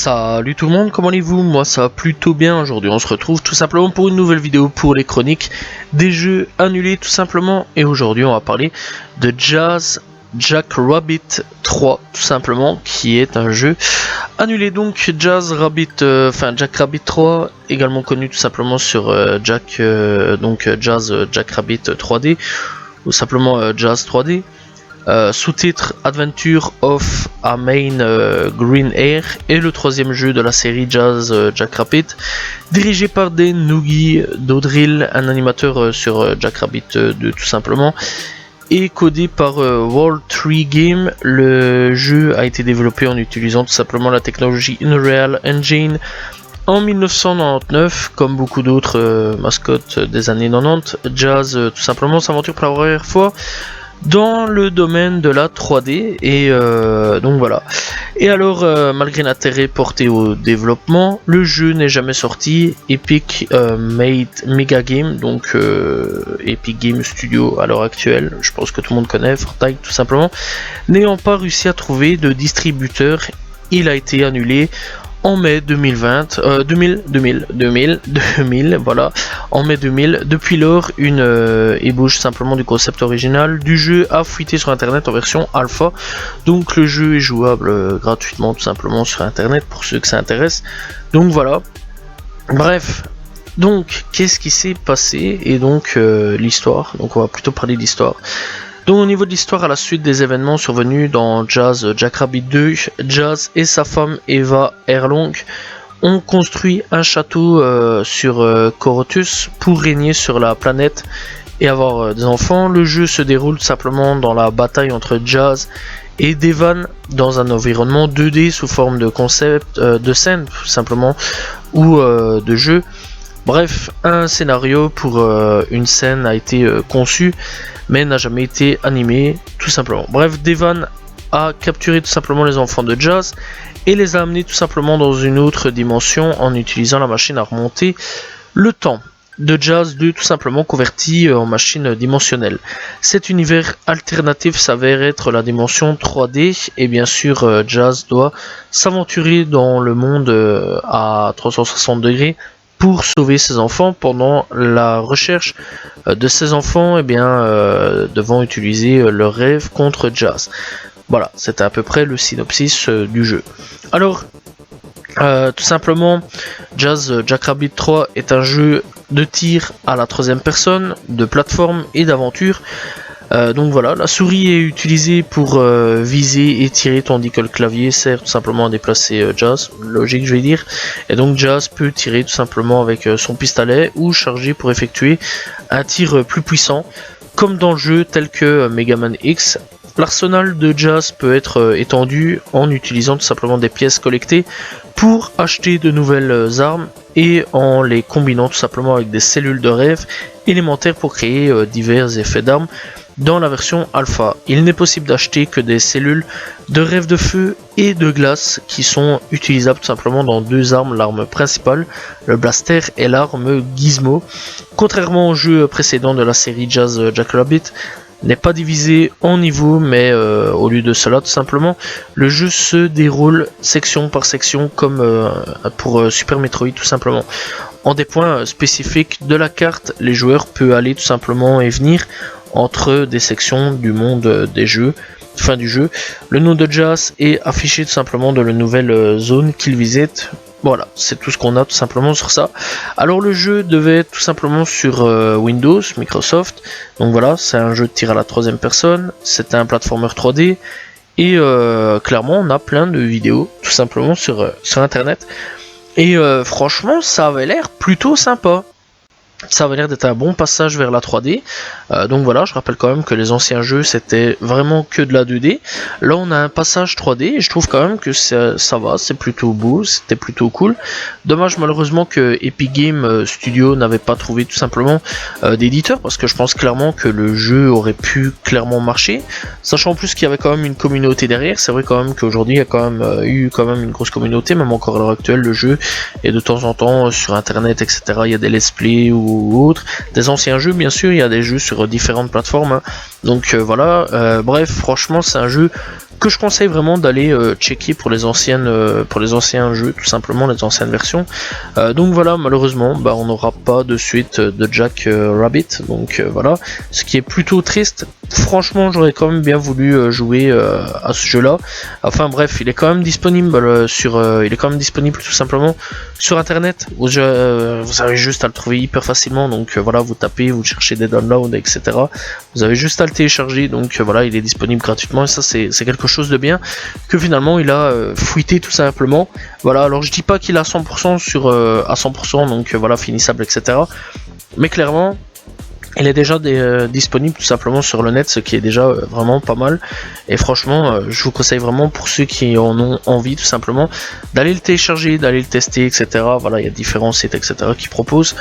Salut tout le monde, comment allez-vous? Moi ça va plutôt bien. Aujourd'hui on se retrouve tout simplement pour une nouvelle vidéo pour les chroniques des jeux annulés tout simplement. Et aujourd'hui on va parler de Jazz Jackrabbit 3 tout simplement, qui est un jeu annulé. Donc Jackrabbit 3, également connu tout simplement sur Jazz Jackrabbit 3D ou simplement Jazz 3D. Sous-titre Adventure of a Main Green Air est le troisième jeu de la série Jazz Jackrabbit, dirigé par Dan Noogie Dodrill, un animateur sur Jackrabbit 2 tout simplement, et codé par World 3 Game. Le jeu a été développé en utilisant tout simplement la technologie Unreal Engine en 1999. Comme beaucoup d'autres mascottes des années 90, Jazz tout simplement s'aventure pour la première fois dans le domaine de la 3D et donc voilà. Et alors malgré l'intérêt porté au développement, le jeu n'est jamais sorti. Epic made Mega Game, donc Epic Game Studio à l'heure actuelle, je pense que tout le monde connaît Fortnite tout simplement, n'ayant pas réussi à trouver de distributeur, il a été annulé en mai 2020, 2000, voilà, en mai 2000. Depuis lors, une ébauche simplement du concept original du jeu a fuité sur internet en version alpha. Donc le jeu est jouable gratuitement tout simplement sur internet pour ceux que ça intéresse. Donc voilà. Bref. Donc qu'est-ce qui s'est passé? Et donc l'histoire. Donc on va plutôt parler d'histoire. Donc au niveau de l'histoire, à la suite des événements survenus dans Jazz Jackrabbit 2, Jazz et sa femme Eva Erlong ont construit un château sur Corotus pour régner sur la planète et avoir des enfants. Le jeu se déroule simplement dans la bataille entre Jazz et Devan dans un environnement 2D sous forme de concept de scène tout simplement, ou de jeu. Bref, un scénario pour une scène a été conçu mais n'a jamais été animé tout simplement. Bref, Devan a capturé tout simplement les enfants de Jazz et les a amenés tout simplement dans une autre dimension en utilisant la machine à remonter le temps de Jazz 2 tout simplement converti en machine dimensionnelle. Cet univers alternatif s'avère être la dimension 3D et bien sûr Jazz doit s'aventurer dans le monde à 360 degrés pour sauver ses enfants. Pendant la recherche de ses enfants, devant utiliser leur rêve contre Jazz. Voilà, c'était à peu près le synopsis du jeu. Alors, tout simplement, Jazz Jackrabbit 3 est un jeu de tir à la troisième personne, de plateforme et d'aventure. Donc voilà, la souris est utilisée pour viser et tirer, tandis que le clavier sert tout simplement à déplacer Jazz, logique je vais dire. Et donc Jazz peut tirer tout simplement avec son pistolet ou charger pour effectuer un tir plus puissant, comme dans le jeu tel que Mega Man X. L'arsenal de Jazz peut être étendu en utilisant tout simplement des pièces collectées pour acheter de nouvelles armes et en les combinant tout simplement avec des cellules de rêve élémentaires pour créer divers effets d'armes. Dans la version alpha, il n'est possible d'acheter que des cellules de rêve de feu et de glace qui sont utilisables tout simplement dans deux armes, l'arme principale, le blaster, et l'arme Gizmo. Contrairement au jeu précédent de la série Jazz Jackrabbit, n'est pas divisé en niveaux, mais au lieu de cela tout simplement, le jeu se déroule section par section comme pour Super Metroid tout simplement. En des points spécifiques de la carte, les joueurs peuvent aller tout simplement et venir entre des sections du monde des jeux, fin du jeu. Le nom de Jazz est affiché tout simplement dans la nouvelle zone qu'il visite. Voilà, c'est tout ce qu'on a tout simplement sur ça. Alors le jeu devait être tout simplement sur Windows, Microsoft. Donc voilà, c'est un jeu de tir à la troisième personne. C'est un platformer 3D. Et clairement, on a plein de vidéos tout simplement sur internet. Et franchement, ça avait l'air plutôt sympa. Ça avait l'air d'être un bon passage vers la 3D. Donc voilà, je rappelle quand même que les anciens jeux c'était vraiment que de la 2D. Là on a un passage 3D et je trouve quand même que ça va, c'est plutôt beau, c'était plutôt cool. Dommage malheureusement que Epic Game Studio n'avait pas trouvé tout simplement d'éditeur, parce que je pense clairement que le jeu aurait pu clairement marcher. Sachant en plus qu'il y avait quand même une communauté derrière. C'est vrai quand même qu'aujourd'hui il y a quand même eu une grosse communauté, même encore à l'heure actuelle le jeu. Et de temps en temps sur internet etc, il y a des let's play ou autres, des anciens jeux bien sûr, il y a des jeux sur différentes plateformes hein. Donc voilà, bref franchement c'est un jeu que je conseille vraiment d'aller checker pour les anciens jeux, tout simplement les anciennes versions. Donc voilà, malheureusement bah, on n'aura pas de suite de Jack Rabbit, donc voilà, ce qui est plutôt triste. Franchement j'aurais quand même bien voulu jouer à ce jeu là. Enfin bref, il est quand même disponible tout simplement sur internet. Vous avez juste à le trouver hyper facilement, donc voilà, vous tapez, vous cherchez des downloads, etc. Vous avez juste à le télécharger, donc voilà, il est disponible gratuitement, et ça c'est quelque chose de bien que finalement il a fuité tout simplement. Voilà, alors je dis pas qu'il est à 100% à 100%, donc voilà, finissable, etc. Mais clairement il est déjà disponible tout simplement sur le net, ce qui est déjà vraiment pas mal. Et franchement, je vous conseille vraiment, pour ceux qui en ont envie tout simplement, d'aller le télécharger, d'aller le tester, etc. Voilà, il y a différents sites, etc. qui proposent.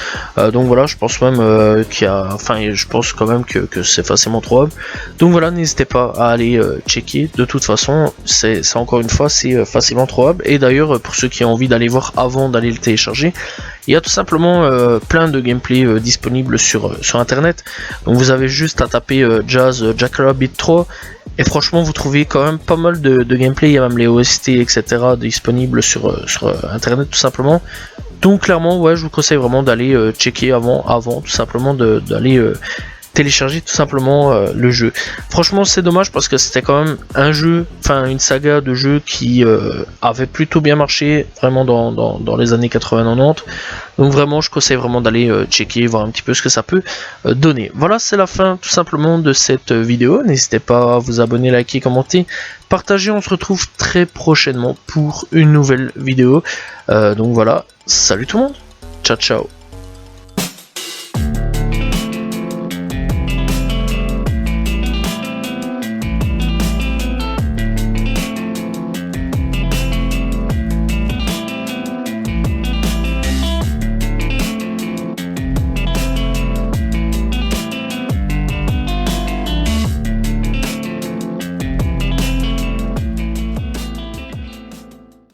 Donc voilà, je pense même je pense quand même que c'est facilement trouvable. Donc voilà, n'hésitez pas à aller checker. De toute façon, c'est encore une fois, c'est facilement trouvable. Et d'ailleurs, pour ceux qui ont envie d'aller voir avant d'aller le télécharger, il y a tout simplement plein de gameplay disponibles sur internet. Donc vous avez juste à taper Jazz Jack Rabbit 3 et franchement vous trouvez quand même pas mal de gameplay. Il y a même les OST, etc. disponibles sur internet tout simplement. Donc clairement ouais, je vous conseille vraiment d'aller checker avant tout simplement d'aller télécharger tout simplement le jeu. Franchement c'est dommage parce que c'était quand même un jeu, enfin une saga de jeux qui avait plutôt bien marché vraiment dans les années 80-90. Donc vraiment je conseille vraiment d'aller checker, voir un petit peu ce que ça peut donner. Voilà, c'est la fin tout simplement de cette vidéo. N'hésitez pas à vous abonner, liker, commenter, partager. On se retrouve très prochainement pour une nouvelle vidéo. Donc voilà, salut tout le monde, ciao ciao.